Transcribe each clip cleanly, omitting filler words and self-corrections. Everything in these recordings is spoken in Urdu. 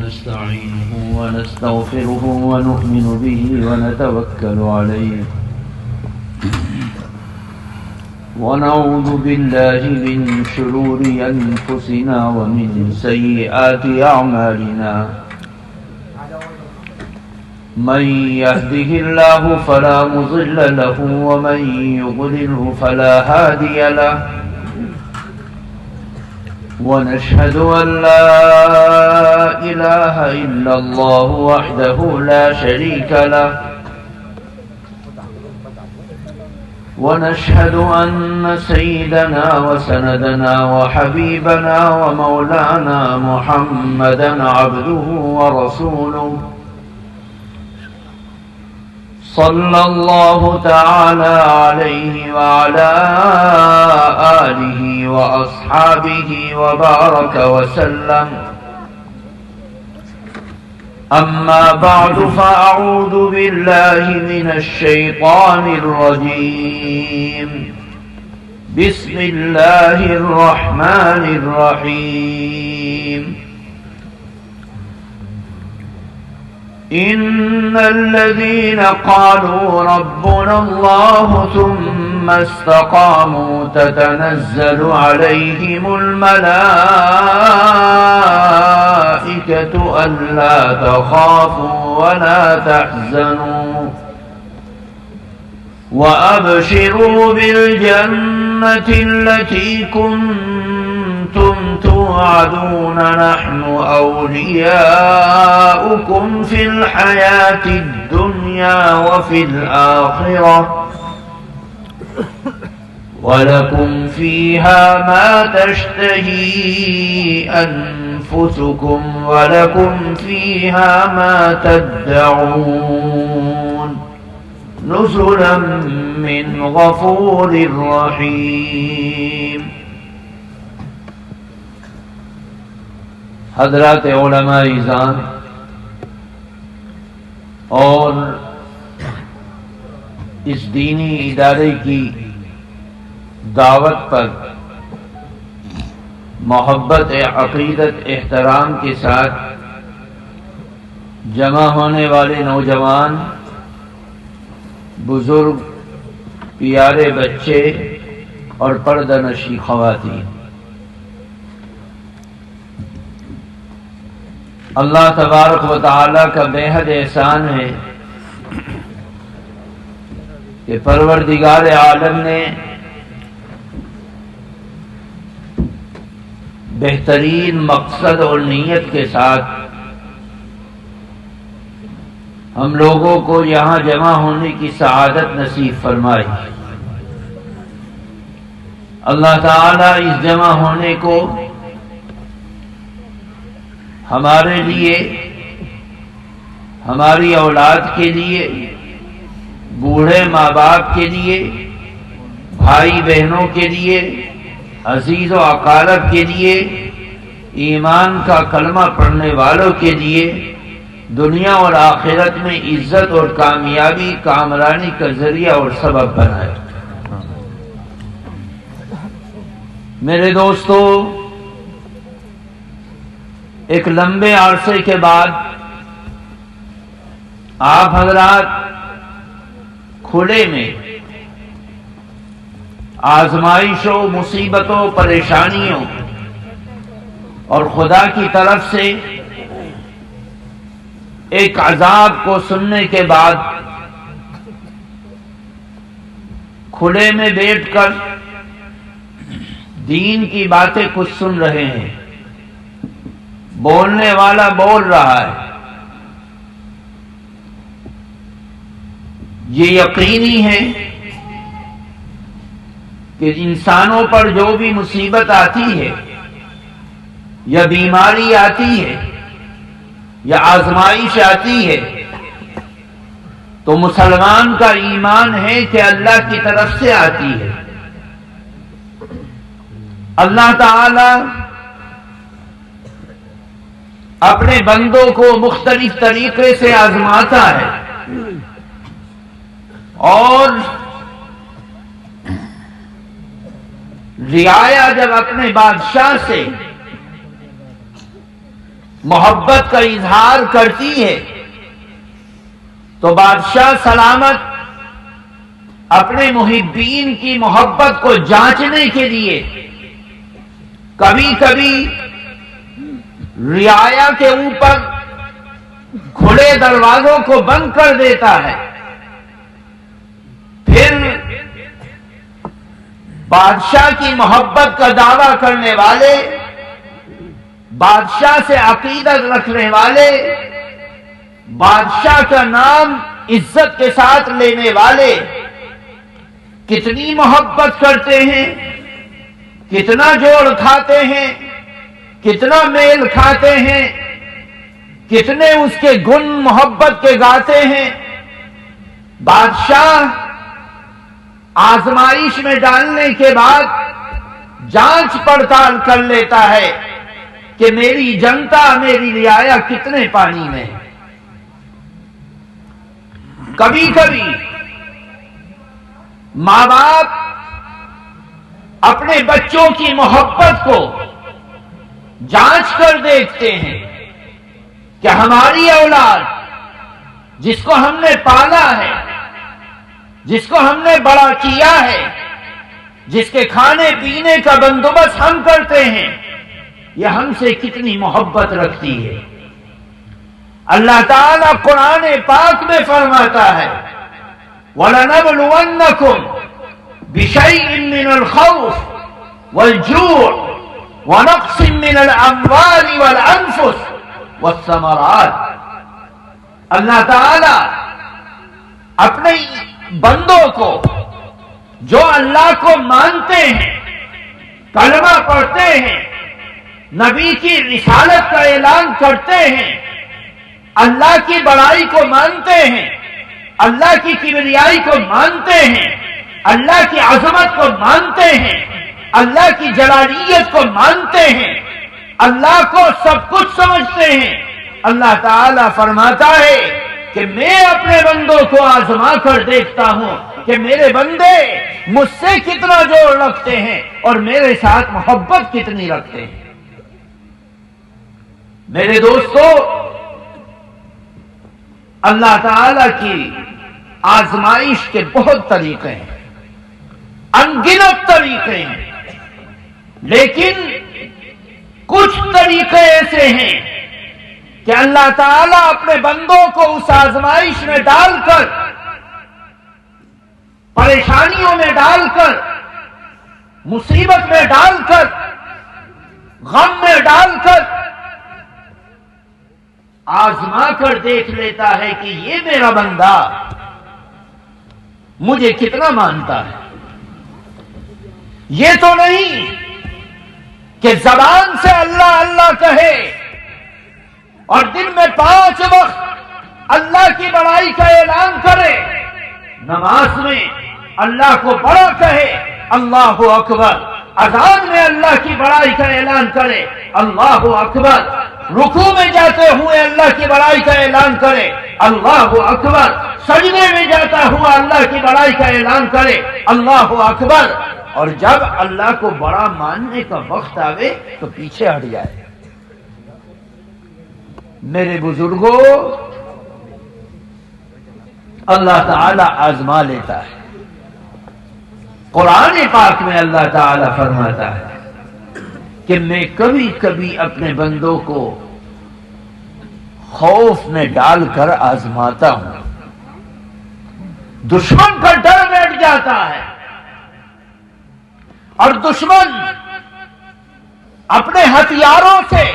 ونستعينه ونستغفره ونؤمن به ونتوكل عليه ونعوذ بالله من شرور أنفسنا ومن سيئات أعمالنا من يهده الله فلا مضل له ومن يضلله فلا هادي له ونشهد أن لا إله إلا الله وحده لا شريك له ونشهد أن سيدنا وسندنا وحبيبنا ومولانا محمدا عبده ورسوله صلى الله تعالى عليه وعلى آله وأصحابه وبارك وسلم أما بعد فأعوذ بالله من الشيطان الرجيم بسم الله الرحمن الرحيم إن الذين قالوا ربنا الله ثم استقاموا تتنزل عليهم الملائكة ألا تخافوا ولا تحزنوا وأبشروا بالجنة التي كنتم توعدون نحن أولياؤكم في الحياة الدنيا وفي الآخرة ولكم فيها ما تشتهي أنفسكم ولكم فيها ما تدعون نزلا من غفور رحيم. حضرات علماء اذان اور اس دینی ادارے کی دعوت پر محبت عقیدت احترام کے ساتھ جمع ہونے والے نوجوان بزرگ پیارے بچے اور پردہ نشی خواتین، اللہ تبارک و تعالی کا بے حد احسان ہے کہ پروردگار عالم نے بہترین مقصد اور نیت کے ساتھ ہم لوگوں کو یہاں جمع ہونے کی سعادت نصیب فرمائی۔ اللہ تعالیٰ اس جمع ہونے کو ہمارے لیے، ہماری اولاد کے لیے، بوڑھے ماں باپ کے لیے، بھائی بہنوں کے لیے، عزیز و اقارب کے لیے، ایمان کا کلمہ پڑھنے والوں کے لیے دنیا اور آخرت میں عزت اور کامیابی کامرانی کا ذریعہ اور سبب بنائے۔ میرے دوستو، ایک لمبے عرصے کے بعد آپ حضرات کھلے میں آزمائشوں، مصیبتوں، پریشانیوں اور خدا کی طرف سے ایک عذاب کو سننے کے بعد کھلے میں بیٹھ کر دین کی باتیں کچھ سن رہے ہیں، بولنے والا بول رہا ہے، یہ یقینی ہے کہ انسانوں پر جو بھی مصیبت آتی ہے یا بیماری آتی ہے یا آزمائش آتی ہے تو مسلمان کا ایمان ہے کہ اللہ کی طرف سے آتی ہے۔ اللہ تعالی اپنے بندوں کو مختلف طریقے سے آزماتا ہے اور رعایا جب اپنے بادشاہ سے محبت کا اظہار کرتی ہے تو بادشاہ سلامت اپنے محبین کی محبت کو جانچنے کے لیے کبھی کبھی رعایا کے اوپر کھلے دروازوں کو بند کر دیتا ہے، پھر بادشاہ کی محبت کا دعویٰ کرنے والے، بادشاہ سے عقیدت رکھنے والے، بادشاہ کا نام عزت کے ساتھ لینے والے کتنی محبت کرتے ہیں، کتنا جوڑ کھاتے ہیں، کتنا میل کھاتے ہیں، کتنے اس کے گن محبت کے گاتے ہیں۔ بادشاہ آزمائش میں ڈالنے کے بعد جانچ پڑتال کر لیتا ہے کہ میری جنتا، میری رعایا کتنے پانی میں ہے۔ کبھی کبھی ماں باپ اپنے بچوں کی محبت کو جانچ کر دیکھتے ہیں کہ ہماری اولاد جس کو ہم نے پالا ہے، جس کو ہم نے بڑا کیا ہے، جس کے کھانے پینے کا بندوبست ہم کرتے ہیں، یہ ہم سے کتنی محبت رکھتی ہے۔ اللہ تعالیٰ قرآن پاک میں فرماتا ہے وَلَنَبْلُوَنَّكُمْ بِشَيْءٍ مِّنَ الْخَوْفِ وَالْجُوعِ وَنَقْصٍ مِّنَ الْأَمْوَالِ وَالْأَنفُسِ وَالثَّمَرَاتِ۔ اللہ تعالیٰ اپنے بندوں کو جو اللہ کو مانتے ہیں، کلمہ پڑھتے ہیں، نبی کی رسالت کا اعلان کرتے ہیں، اللہ کی بڑائی کو مانتے ہیں، اللہ کی کبریائی کو مانتے ہیں، اللہ کی عظمت کو مانتے ہیں، اللہ کی جلالیت کو مانتے ہیں، اللہ کو سب کچھ سمجھتے ہیں۔ اللہ تعالیٰ فرماتا ہے کہ میں اپنے بندوں کو آزما کر دیکھتا ہوں کہ میرے بندے مجھ سے کتنا جوڑ رکھتے ہیں اور میرے ساتھ محبت کتنی رکھتے ہیں۔ میرے دوستو، اللہ تعالی کی آزمائش کے بہت طریقے ہیں، ان گنت طریقے ہیں، لیکن کچھ طریقے ایسے ہیں کہ اللہ تعالیٰ اپنے بندوں کو اس آزمائش میں ڈال کر، پریشانیوں میں ڈال کر، مصیبت میں ڈال کر، غم میں ڈال کر آزما کر دیکھ لیتا ہے کہ یہ میرا بندہ مجھے کتنا مانتا ہے۔ یہ تو نہیں کہ زبان سے اللہ اللہ کہے اور دن میں 5 وقت اللہ کی بڑائی کا اعلان کرے، نماز میں اللہ کو بڑا کہے اللہ اکبر، اذان میں اللہ کی بڑائی کا اعلان کرے اللہ اکبر، رکوع میں جاتے ہوئے اللہ کی بڑائی کا اعلان کرے اللہ اکبر، سجدے میں جاتا ہوا اللہ کی بڑائی کا اعلان کرے اللہ اکبر، اور جب اللہ کو بڑا ماننے کا وقت آوے تو پیچھے ہٹ جائے۔ میرے بزرگوں، اللہ تعالی آزما لیتا ہے۔ قرآن پاک میں اللہ تعالی فرماتا ہے کہ میں کبھی کبھی اپنے بندوں کو خوف میں ڈال کر آزماتا ہوں۔ دشمن کا ڈر بیٹھ جاتا ہے اور دشمن اپنے ہتھیاروں سے،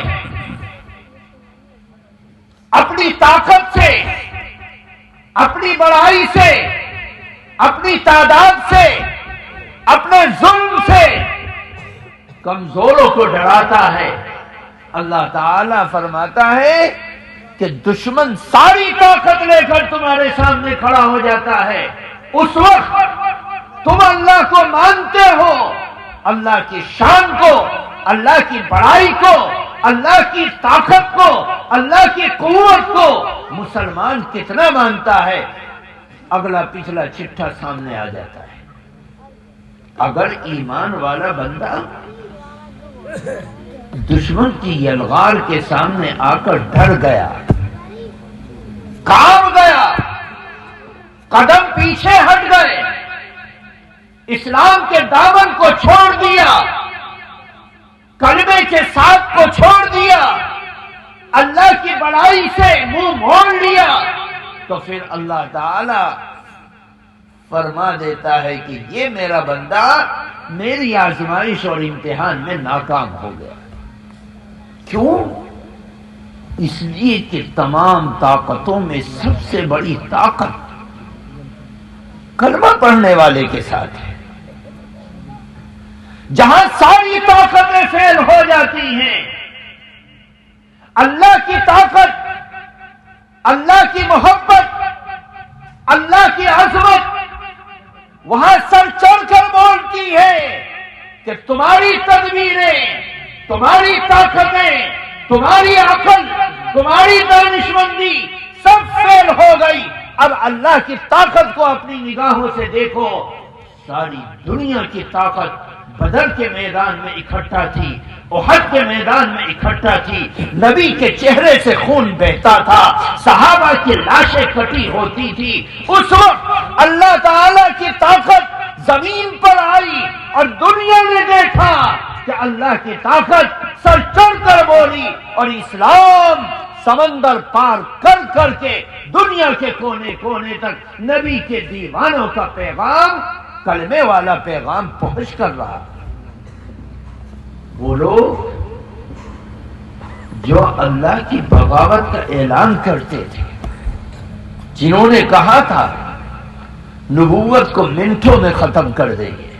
اپنی طاقت سے، اپنی بڑائی سے، اپنی تعداد سے، اپنے ظلم سے کمزوروں کو ڈراتا ہے۔ اللہ تعالی فرماتا ہے کہ دشمن ساری طاقت لے کر تمہارے سامنے کھڑا ہو جاتا ہے، اس وقت تم اللہ کو مانتے ہو، اللہ کی شان کو، اللہ کی بڑائی کو، اللہ کی طاقت کو، اللہ کی قوت کو مسلمان کتنا مانتا ہے، اگلا پچھلا چٹھا سامنے آ جاتا ہے۔ اگر ایمان والا بندہ دشمن کی یلغار کے سامنے آ کر ڈر گیا، کانپ گیا، قدم پیچھے ہٹ گئے، اسلام کے دامن کو چھوڑ دیا، کلمے کے ساتھ کو چھوڑ دیا، اللہ کی بڑائی سے منہ موڑ لیا، تو پھر اللہ تعالی فرما دیتا ہے کہ یہ میرا بندہ میری آزمائش اور امتحان میں ناکام ہو گیا۔ کیوں؟ اس لیے کہ تمام طاقتوں میں سب سے بڑی طاقت کلمہ پڑھنے والے کے ساتھ ہے۔ جہاں ساری طاقتیں فیل ہو جاتی ہیں، اللہ کی طاقت، اللہ کی محبت، اللہ کی عظمت وہاں سر چڑھ کر بولتی ہے کہ تمہاری تدبیریں، تمہاری طاقتیں، تمہاری عقل، تمہاری دانشمندی سب فیل ہو گئی۔ اب اللہ کی طاقت کو اپنی نگاہوں سے دیکھو، ساری دنیا کی طاقت بدر کے میدان میں اکٹھا تھی، احد کے میدان میں اکٹھا تھی، نبی کے چہرے سے خون بہتا تھا، صحابہ کی لاشیں کٹی ہوتی تھی۔ اس وقت اللہ تعالی کی طاقت زمین پر آئی اور دنیا نے دیکھا کہ اللہ کی طاقت سر چڑھ کر بولی، اور اسلام سمندر پار کر کر کے دنیا کے کونے کونے تک نبی کے دیوانوں کا پیغام، کلمے والا پیغام پہنچ کر رہا۔ وہ لوگ جو اللہ کی بغاوت کا اعلان کرتے تھے، جنہوں نے کہا تھا نبوت کو منٹوں میں ختم کر دیں گے،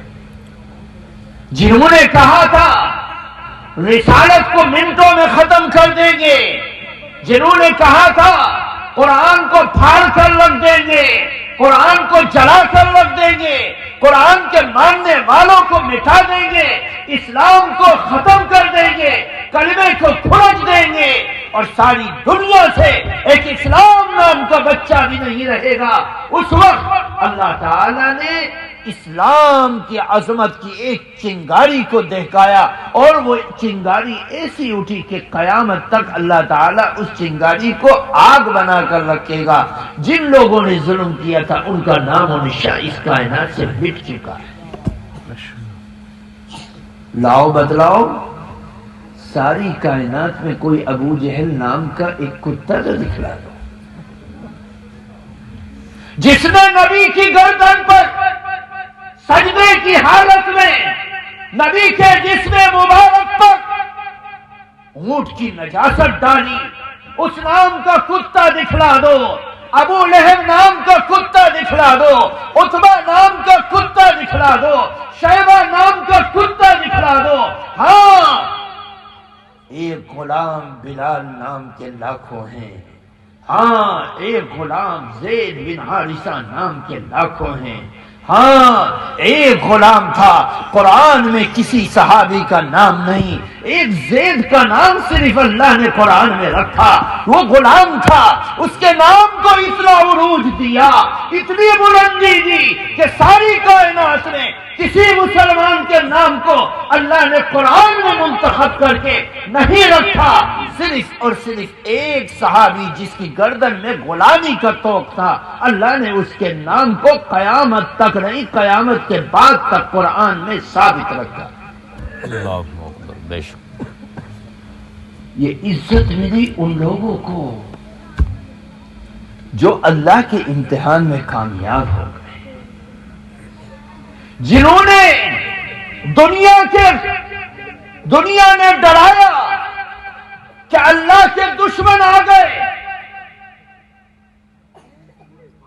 جنہوں نے کہا تھا رسالت کو منٹوں میں ختم کر دیں گے، جنہوں نے کہا تھا قرآن کو پھاڑ کر رکھ دیں گے، قرآن کو جلا کر رکھ دیں گے، قرآن کے ماننے والوں کو مٹا دیں گے، اسلام کو ختم کر دیں گے، کلمے کو کھرچ دیں گے، اور ساری دنیا سے ایک اسلام نام کا بچہ بھی نہیں رہے گا۔ اس وقت اللہ تعالی نے اسلام کی عظمت کی ایک چنگاری کو دہکایا، اور وہ چنگاری ایسی اٹھی کہ قیامت تک اللہ تعالیٰ اس چنگاری کو آگ بنا کر رکھے گا۔ جن لوگوں نے ظلم کیا تھا ان کا نام و نشان اس کائنات سے مٹ چکا ہے۔ لاؤ بتلاؤ، ساری کائنات میں کوئی ابو جہل نام کا ایک کتا تو دکھلا دو جس نے نبی کی گردن پر سجدے کی حالت میں نبی کے جسم مبارک پر اونٹ کی نجاست ڈالی، اس نام کا کتا دکھلا دو۔ ابو لہب نام کا کتا دکھلا دو، عتبہ نام کا کتا دکھلا دو، شیبہ نام کا کتا دکھلا دو۔ ہاں، ایک غلام بلال نام کے لاکھوں ہیں، ہاں ایک غلام زید بن حارثہ نام کے لاکھوں ہیں، ہاں ایک غلام تھا، قرآن میں کسی صحابی کا نام نہیں، ایک زید کا نام صرف اللہ نے قرآن میں رکھا، وہ غلام تھا، اس کے نام کو اتنا عروج دیا، اتنی بلندی دی کہ ساری کائنات میں کسی مسلمان کے نام کو اللہ نے قرآن میں منتخب کر کے نہیں رکھا، صرف اور صرف ایک صحابی جس کی گردن میں غلامی کا طوق تھا، اللہ نے اس کے نام کو قیامت تک نہیں، قیامت کے بعد تک قرآن میں ثابت رکھا۔ اللہ اکبر، بے شک۔ یہ عزت ملی ان لوگوں کو جو اللہ کے امتحان میں کامیاب ہو گئے، جنہوں نے دنیا نے ڈرایا کہ اللہ کے دشمن آ گئے،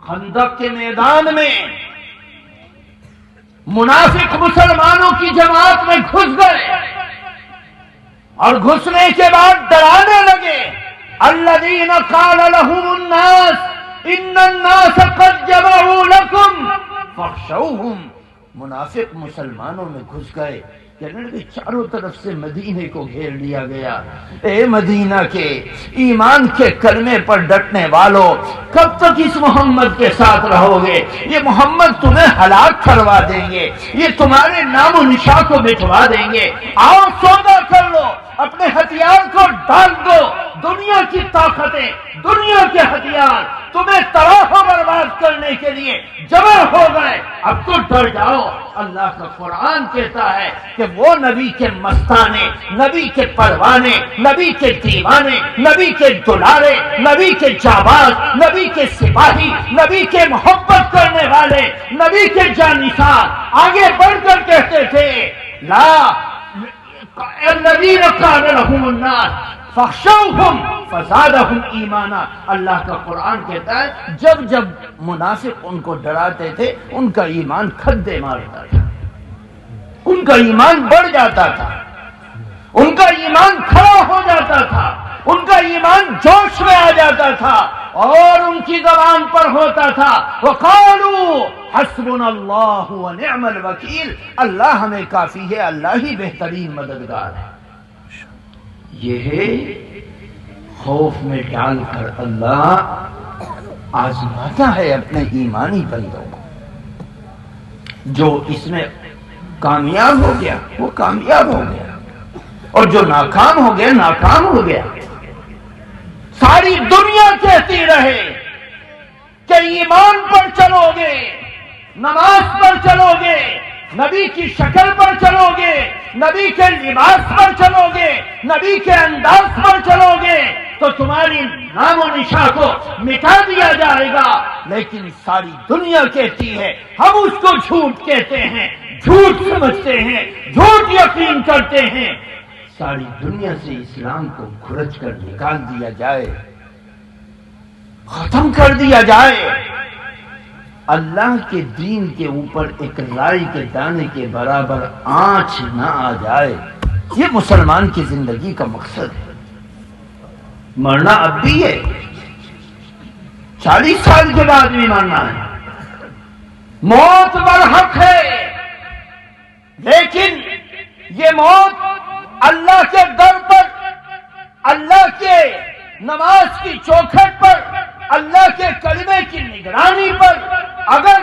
خندق کے میدان میں منافق مسلمانوں کی جماعت میں گھس گئے، اور گھسنے کے بعد ڈرانے لگے، الذین قال لهم الناس ان الناس قد جمعوا لكم فاخشوهم۔ منافق مسلمانوں میں گھس گئے، کہنے لگے چاروں طرف سے مدینے کو گھیر لیا گیا، اے مدینہ کے ایمان کے کلمے پر ڈٹنے والوں، کب تک اس محمد کے ساتھ رہو گے؟ یہ محمد تمہیں ہلاک کروا دیں گے، یہ تمہارے نام و نشان کو مٹوا دیں گے، آؤ سودا کر لو، اپنے ہتھیار کو ڈال دو، دنیا کی طاقتیں، دنیا کے ہتھیار تمہیں تباہ و برباد کرنے کے لیے جمع ہو گئے، اب تو ڈر جاؤ۔ اللہ کا قرآن کہتا ہے کہ وہ نبی کے مستانے، نبی کے پروانے، نبی کے دیوانے، نبی کے دلارے، نبی کے جاباز، نبی کے سپاہی، نبی کے محبت کرنے والے، نبی کے جانثار آگے بڑھ کر کہتے تھے لا الذین قال لهم الناس فاخشوهم فزادهم ایمانا۔ اللہ کا قرآن کہتا ہے جب جب منافق ان کو ڈراتے تھے ان کا ایمان کھدے مارتا تھا، ان کا ایمان بڑھ جاتا تھا، ان کا ایمان کھڑا ہو جاتا تھا، ان کا ایمان جوش میں آ جاتا تھا، اور ان کی زبان پر ہوتا تھا وقالوا حسبنا اللہ ونعم الوکیل، اللہ ہمیں کافی ہے، اللہ ہی بہترین مددگار ہے۔ یہ ہے خوف میں ڈال کر اللہ آزماتا ہے اپنے ایمانی بندوں کو، جو اس میں کامیاب ہو گیا وہ کامیاب ہو گیا، اور جو ناکام ہو گیا ناکام ہو گیا۔ ساری دنیا کہتی رہے کہ ایمان پر چلو گے، نماز پر چلو گے، نبی کی شکل پر چلو گے، نبی کے لباس پر چلو گے، نبی کے انداز پر چلو گے تو تمہاری نام و نشان کو مٹا دیا جائے گا، لیکن ساری دنیا کہتی ہے ہم اس کو جھوٹ کہتے ہیں، جھوٹ سمجھتے ہیں، جھوٹ یقین کرتے ہیں۔ ساری دنیا سے اسلام کو کھرچ کر نکال دیا جائے، ختم کر دیا جائے، اللہ کے دین کے اوپر ایک رائی کے دانے کے برابر آنچ نہ آ جائے، یہ مسلمان کی زندگی کا مقصد ہے۔ مرنا اب بھی ہے، 40 سال کے بعد بھی مرنا ہے، موت برحق ہے، لیکن یہ موت اللہ کے در پر، اللہ کے نماز کی چوکھٹ پر، اللہ کے کلمے کی نگرانی پر اگر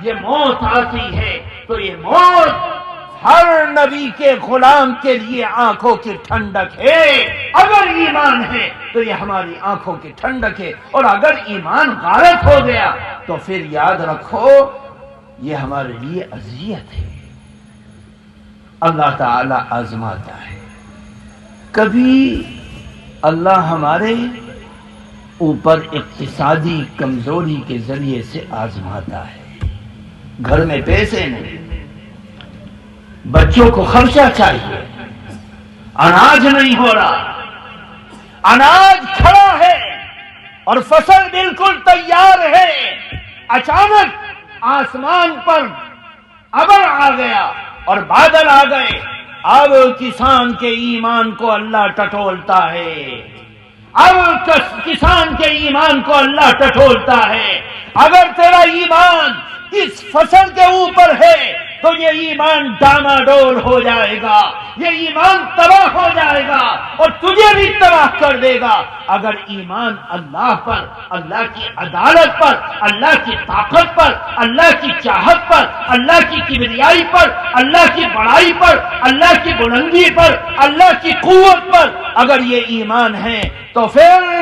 یہ موت آتی ہے تو یہ موت ہر نبی کے غلام کے لیے آنکھوں کی ٹھنڈک ہے۔ اگر ایمان ہے تو یہ ہماری آنکھوں کی ٹھنڈک ہے، اور اگر ایمان غارت ہو گیا تو پھر یاد رکھو یہ ہمارے لیے اذیت ہے۔ اللہ تعالی آزماتا ہے، کبھی اللہ ہمارے اوپر اقتصادی کمزوری کے ذریعے سے آزماتا ہے۔ گھر میں پیسے نہیں، بچوں کو خرچہ چاہیے، اناج نہیں ہو رہا، اناج کھڑا ہے اور فصل بالکل تیار ہے، اچانک آسمان پر ابر آ گیا اور بادل آ گئے، اب کسان کے ایمان کو اللہ ٹٹولتا ہے، اب کسان کے ایمان کو اللہ ٹٹولتا ہے۔ اگر تیرا ایمان اس فصل کے اوپر ہے تو یہ ایمان ڈاماڈول ہو جائے گا، یہ ایمان تباہ ہو جائے گا اور تجھے بھی تباہ کر دے گا۔ اگر ایمان اللہ پر، اللہ کی عدالت پر، اللہ کی طاقت پر، اللہ کی چاہت پر، اللہ کی کبریائی پر، اللہ کی بڑائی پر، اللہ کی بلندی پر، اللہ کی قوت پر اگر یہ ایمان ہے تو پھر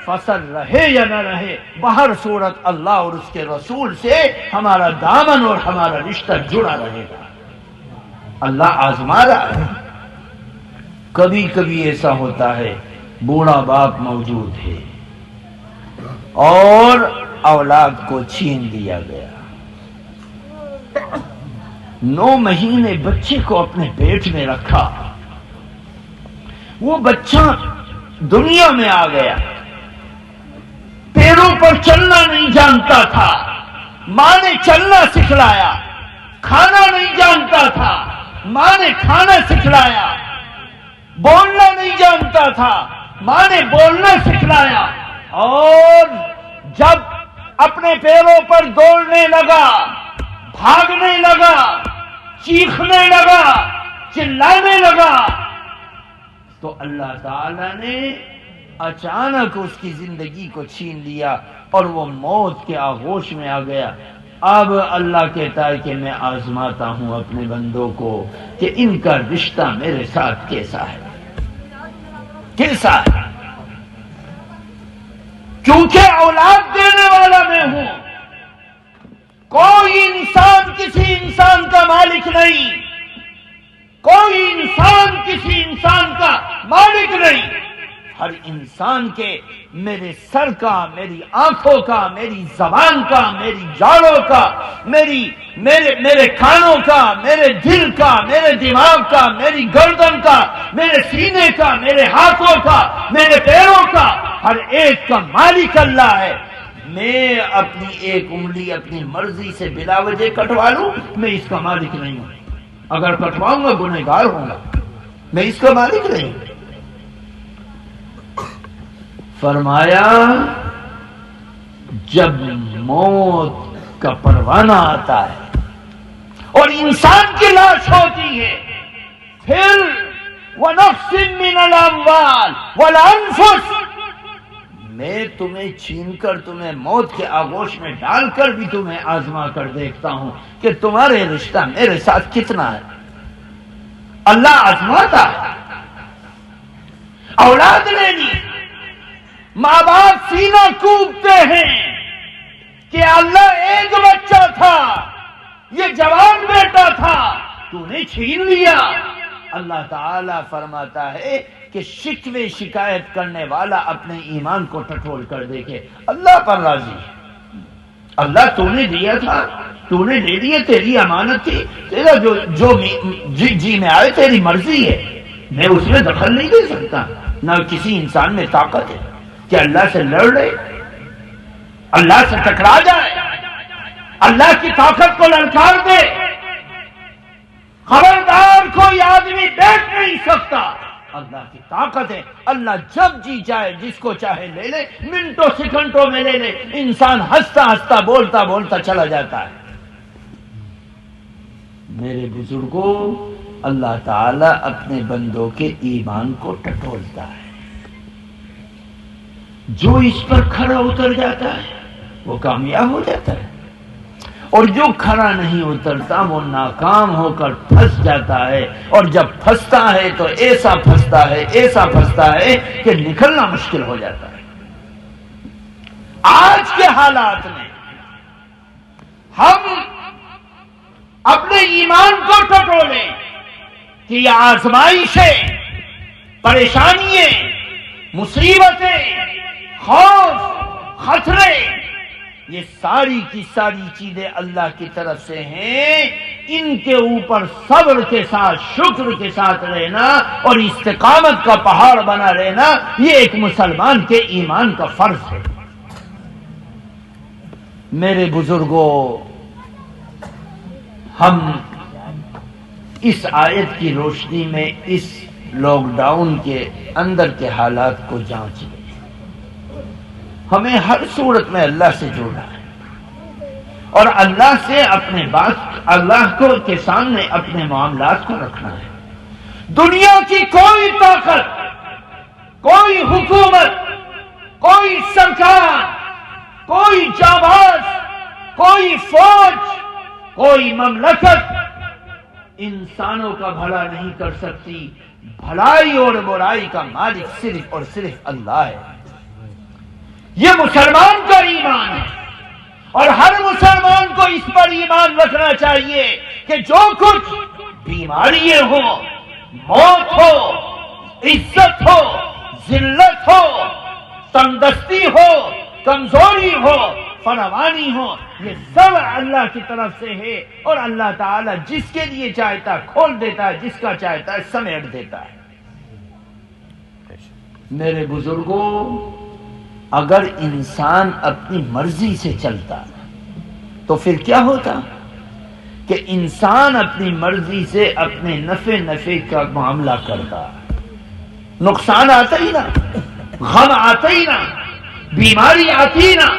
فصل رہے یا نہ رہے، بہر صورت اللہ اور اس کے رسول سے ہمارا دامن اور ہمارا رشتہ جڑا رہے گا۔ اللہ آزما رہا ہے۔ کبھی کبھی ایسا ہوتا ہے بوڑھا باپ موجود ہے اور اولاد کو چھین لیا گیا، 9 مہینے بچے کو اپنے پیٹ میں رکھا، وہ بچہ دنیا میں آ گیا، پیروں پر چلنا نہیں جانتا تھا، ماں نے چلنا سکھلایا، کھانا نہیں جانتا تھا، ماں نے کھانا سکھلایا، بولنا نہیں جانتا تھا، ماں نے بولنا سکھلایا، اور جب اپنے پیروں پر دوڑنے لگا، بھاگنے لگا، چیخنے لگا، چلانے لگا، تو اللہ تعالی نے اچانک اس کی زندگی کو چھین لیا اور وہ موت کے آغوش میں آ گیا۔ اب اللہ کہتا ہے کہ میں آزماتا ہوں اپنے بندوں کو کہ ان کا رشتہ میرے ساتھ کیسا ہے۔ حصہ ہے، کیونکہ اولاد دینے والا میں ہوں۔ کوئی انسان کسی انسان کا مالک نہیں، کوئی انسان کسی انسان کا مالک نہیں۔ ہر انسان کے میرے سر کا، میری آنکھوں کا، میری زبان کا، میری جاڑوں کا، میرے کانوں کا، میرے دل کا، میرے دماغ کا، میری گردن کا، میرے سینے کا، میرے ہاتھوں کا، میرے پیروں کا، ہر ایک کا مالک اللہ ہے۔ میں اپنی ایک انگلی اپنی مرضی سے بلا وجہ کٹوا لوں، میں اس کا مالک نہیں ہوں۔ اگر کٹواؤں گا گنہگار ہوں گا، میں اس کا مالک نہیں ہوں۔ فرمایا جب موت کا پروانہ آتا ہے اور انسان کی لاش ہوتی ہے، پھر وَنَفْسٍ مِّنَ الْأَمْوَالِ وَالْأَنفُسِ، میں تمہیں چھین کر تمہیں موت کے آغوش میں ڈال کر بھی تمہیں آزما کر دیکھتا ہوں کہ تمہارے رشتہ میرے ساتھ کتنا ہے۔ اللہ آزماتا ہے۔ اولاد لینی، ماں باپ سینہ کوبتے ہیں کہ اللہ ایک بچہ تھا، یہ جوان بیٹا تھا، تو نے چھین لیا۔ اللہ تعالیٰ فرماتا ہے کہ شکوے شکایت کرنے والا اپنے ایمان کو ٹٹول کر دیکھے، اللہ پر راضی ہے۔ اللہ تو نے دیا تھا، تو نے دے دیا، تیری امانت تھی، تیرا جو جی میں آئے تیری مرضی ہے، میں اس میں دخل نہیں دے سکتا۔ نہ کسی انسان میں طاقت ہے کہ اللہ سے لڑ لے، اللہ سے ٹکرا جائے، اللہ کی طاقت کو للکار دے۔ خبردار کوئی آدمی بیٹھ نہیں سکتا، اللہ کی طاقت ہے۔ اللہ جب جی چاہے جس کو چاہے لے لے، منٹوں سیکنڈوں میں لے لے۔ انسان ہنستا ہنستا بولتا بولتا چلا جاتا ہے۔ میرے بزرگوں، اللہ تعالیٰ اپنے بندوں کے ایمان کو ٹٹولتا ہے۔ جو اس پر کھڑا اتر جاتا ہے وہ کامیاب ہو جاتا ہے، اور جو کھڑا نہیں اترتا وہ ناکام ہو کر پھنس جاتا ہے، اور جب پھنستا ہے تو ایسا پھنستا ہے کہ نکلنا مشکل ہو جاتا ہے۔ آج کے حالات میں ہم اپنے ایمان کو ٹٹولیں کہ یہ آزمائشیں، پریشانیاں، مصیبتیں، خوف، خطرے، یہ ساری کی ساری چیزیں اللہ کی طرف سے ہیں۔ ان کے اوپر صبر کے ساتھ، شکر کے ساتھ رہنا اور استقامت کا پہاڑ بنا رہنا، یہ ایک مسلمان کے ایمان کا فرض ہے۔ میرے بزرگوں، ہم اس آیت کی روشنی میں اس لاک ڈاؤن کے اندر کے حالات کو جانچ لیں۔ ہمیں ہر صورت میں اللہ سے جوڑنا ہے، اور اللہ سے اپنے اللہ کے سامنے اپنے معاملات کو رکھنا ہے۔ دنیا کی کوئی طاقت، کوئی حکومت، کوئی سرکار، کوئی جانباز، کوئی فوج، کوئی مملکت انسانوں کا بھلا نہیں کر سکتی۔ بھلائی اور برائی کا مالک صرف اور صرف اللہ ہے۔ یہ مسلمان کا ایمان ہے، اور ہر مسلمان کو اس پر ایمان رکھنا چاہیے کہ جو کچھ بیماریاں ہو، موت ہو، عزت ہو، ذلت ہو، تندرستی ہو، کمزوری ہو، فراوانی ہو، یہ سب اللہ کی طرف سے ہے، اور اللہ تعالیٰ جس کے لیے چاہتا کھول دیتا ہے، جس کا چاہتا ہے سمیٹ دیتا ہے۔ میرے بزرگوں، اگر انسان اپنی مرضی سے چلتا تو پھر کیا ہوتا کہ انسان اپنی مرضی سے اپنے نفع کا معاملہ کرتا، نقصان آتا ہی نہ، غم آتا ہی نہ، بیماری آتی نہ،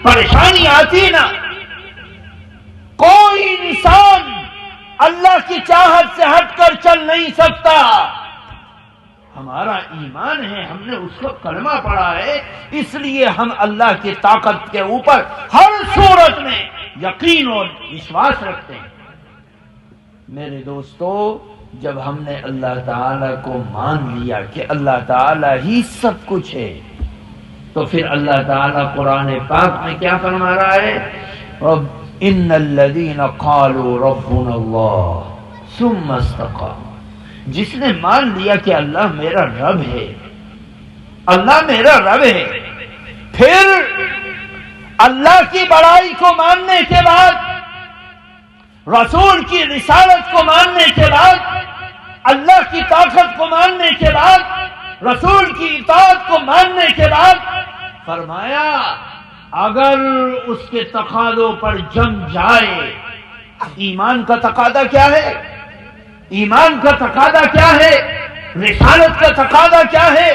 پریشانی آتی نہ۔ کوئی انسان اللہ کی چاہت سے ہٹ کر چل نہیں سکتا۔ ہمارا ایمان ہے، ہم نے اس کو کلمہ پڑھا ہے، اس لیے ہم اللہ کی طاقت کے اوپر ہر صورت میں یقین اور وشواس رکھتے ہیں۔ میرے دوستو، جب ہم نے اللہ تعالی کو مان لیا کہ اللہ تعالی ہی سب کچھ ہے، تو پھر اللہ تعالی قرآن پاک میں کیا فرما رہا ہے؟ رب ان الذین قالوا ربنا اللہ ثم استقاموا، جس نے مان لیا کہ اللہ میرا رب ہے، اللہ میرا رب ہے، پھر اللہ کی بڑائی کو ماننے کے بعد، رسول کی رسالت کو ماننے کے بعد، اللہ کی طاقت کو ماننے کے بعد، رسول کی اطاعت کو ماننے کے بعد فرمایا اگر اس کے تقاضوں پر جم جائے، ایمان کا تقاضا کیا ہے؟ ایمان کا تقاضا کیا ہے؟ رسالت کا تقاضا کیا ہے؟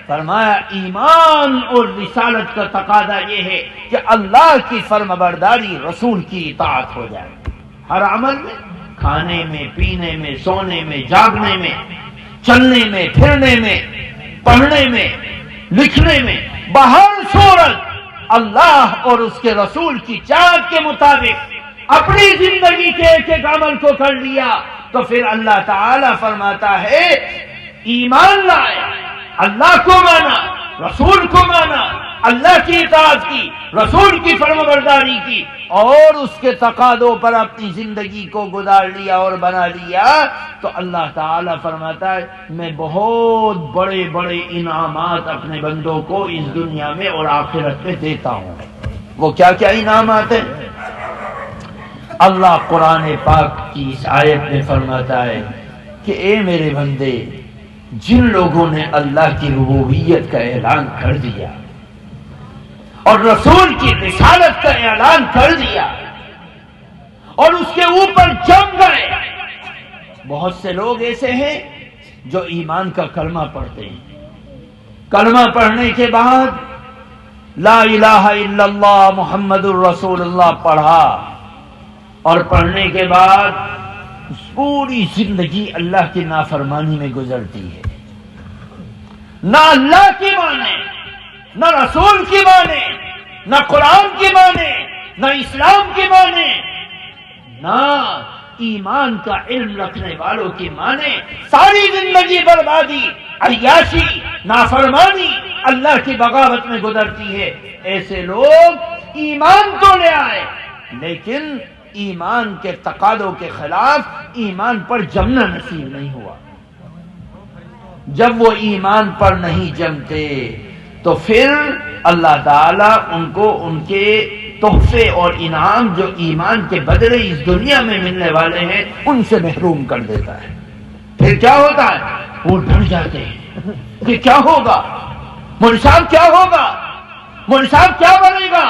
فرمایا ایمان اور رسالت کا تقاضا یہ ہے کہ اللہ کی فرمانبرداری، رسول کی اطاعت ہو جائے، ہر عمل میں، کھانے میں، پینے میں، سونے میں، جاگنے میں، چلنے میں، پھرنے میں، پڑھنے میں، لکھنے میں، بہر صورت اللہ اور اس کے رسول کی چاہت کے مطابق اپنی زندگی کے ایک ایک عمل کو کر لیا، تو پھر اللہ تعالی فرماتا ہے ایمان لائے، اللہ کو مانا، رسول کو مانا، اللہ کی اطاعت کی، رسول کی فرمانبرداری کی، اور اس کے تقاضوں پر اپنی زندگی کو گزار لیا اور بنا لیا، تو اللہ تعالی فرماتا ہے میں بہت بڑے بڑے انعامات اپنے بندوں کو اس دنیا میں اور آخرت میں دیتا ہوں۔ وہ کیا کیا انعامات ہیں؟ اللہ قرآن پاک کی اس آیت میں فرماتا ہے کہ اے میرے بندے، جن لوگوں نے اللہ کی ربوبیت کا اعلان کر دیا اور رسول کی رسالت کا اعلان کر دیا اور اس کے اوپر جم گئے، بہت سے لوگ ایسے ہیں جو ایمان کا کلمہ پڑھتے ہیں، کلمہ پڑھنے کے بعد لا الہ الا اللہ محمد الرسول اللہ پڑھا، اور پڑھنے کے بعد پوری زندگی اللہ کی نافرمانی میں گزرتی ہے، نہ اللہ کی مانے، نہ رسول کی مانے، نہ قرآن کی مانے، نہ اسلام کی مانے، نہ ایمان کا علم رکھنے والوں کی مانے، ساری زندگی بربادی، عیاشی، نافرمانی، اللہ کی بغاوت میں گزرتی ہے۔ ایسے لوگ ایمان تو لے آئے لیکن ایمان کے تقاضوں کے خلاف ایمان پر جمنا نصیب نہیں ہوا۔ جب وہ ایمان پر نہیں جمتے تو پھر اللہ تعالیٰ ان کو ان کے تحفے اور انعام جو ایمان کے بدلے اس دنیا میں ملنے والے ہیں ان سے محروم کر دیتا ہے۔ پھر کیا ہوتا ہے؟ وہ ڈر جاتے ہیں کہ کیا ہوگا، مولوی صاحب کیا ہوگا، مولوی صاحب کیا بنے گا،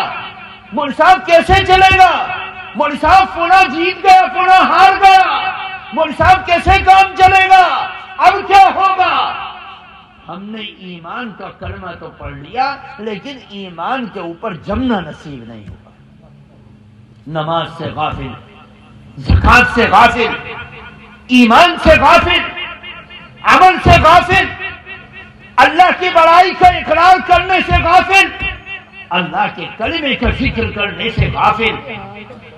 مولوی صاحب کیسے چلے گا، مولوی صاحب فلاں جیت گیا فلاں ہار گیا، مولوی صاحب کیسے کام چلے گا، اب کیا ہوگا۔ ہم نے ایمان کا کلمہ تو پڑھ لیا لیکن ایمان کے اوپر جمنا نصیب نہیں ہوا۔ نماز سے غافل، زکوٰۃ سے غافل، ایمان سے غافل، عمل سے غافل، اللہ کی بڑائی کا اقرار کرنے سے غافل، اللہ کے کلمے کا ذکر کرنے سے غافل،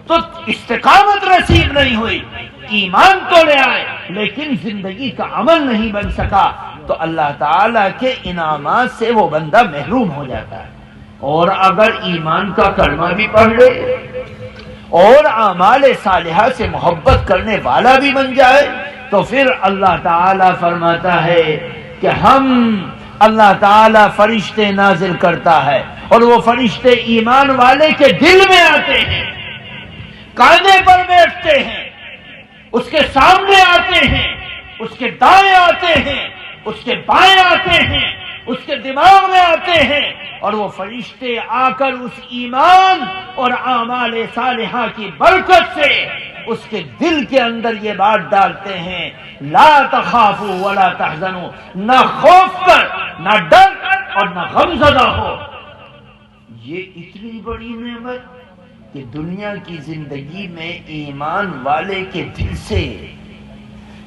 تو استقامت نصیب نہیں ہوئی۔ ایمان تو لے آئے لیکن زندگی کا عمل نہیں بن سکا، تو اللہ تعالیٰ کے انعامات سے وہ بندہ محروم ہو جاتا ہے۔ اور اگر ایمان کا کلمہ بھی پڑھ لے اور اعمال صالحہ سے محبت کرنے والا بھی بن جائے تو پھر اللہ تعالیٰ فرماتا ہے کہ اللہ تعالیٰ فرشتے نازل کرتا ہے اور وہ فرشتے ایمان والے کے دل میں آتے ہیں، کاندھے پر بیٹھتے ہیں، اس کے سامنے آتے ہیں، اس کے دائیں آتے ہیں، اس کے بائیں آتے ہیں، اس کے دماغ میں آتے ہیں، اور وہ فرشتے آ کر اس ایمان اور اعمال صالحہ کی برکت سے اس کے دل کے اندر یہ بات ڈالتے ہیں لا تخافوا ولا تحزنوا، نہ خوف کر، نہ ڈر اور نہ غم زدہ ہو۔ یہ اتنی بڑی نعمت کہ دنیا کی زندگی میں ایمان والے کے دل سے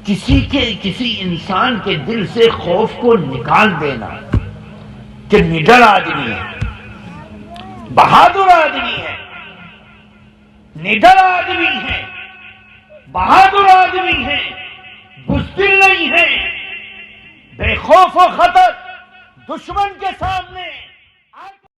کسی انسان کے دل سے خوف کو نکال دینا، کہ نڈر آدمی ہے، بہادر آدمی ہے، نڈر آدمی ہے، بہادر آدمی ہے، بزدل نہیں ہیں، بے خوف و خطر دشمن کے سامنے